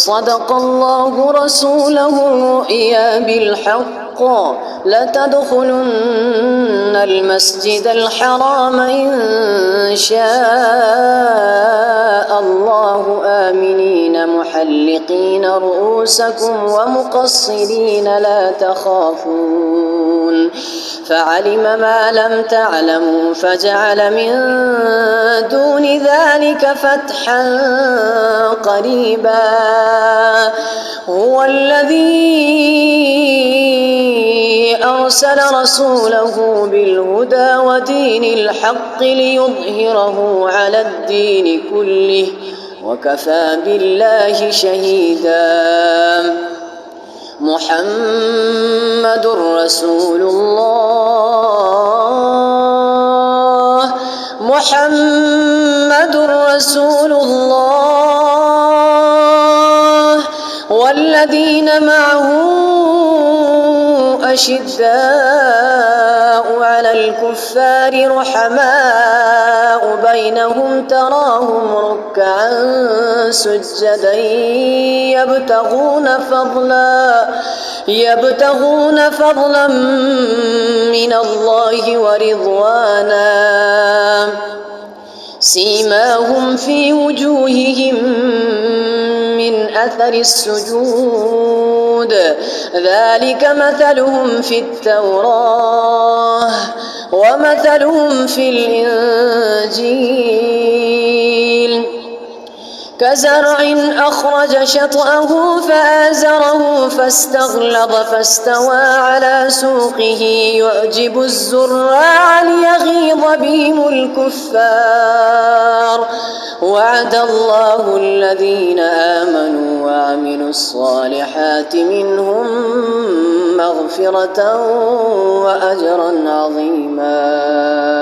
صدق الله رسوله الرؤيا بالحق لتدخلن المسجد الحرام إن شاء الله آمنين محلقين رؤوسكم ومقصرين لا تخافون فعلم ما لم تعلموا فجعل من دون ذلك فتحا قريبا هو الذي أرسل رسوله بالهدى ودين الحق ليظهره على الدين كله وكفى بالله شهيدا محمد رسول الله محمد رسول الله والذين معه أشداء على الكفار رحماء بينهم تراهم ركعا سجدا يبتغون فضلا من الله ورضوانا سيماهم في وجوههم من أثر السجود ذلك مثلهم في التوراة ومثلهم في الإنجيل كزرع أخرج شطأه فآزره فاستغلظ فاستوى على سوقه يعجب الزراع ليغيظ بهم الكفار وعد الله الذين آمنوا وعملوا الصالحات منهم مغفرة وأجرا عظيما.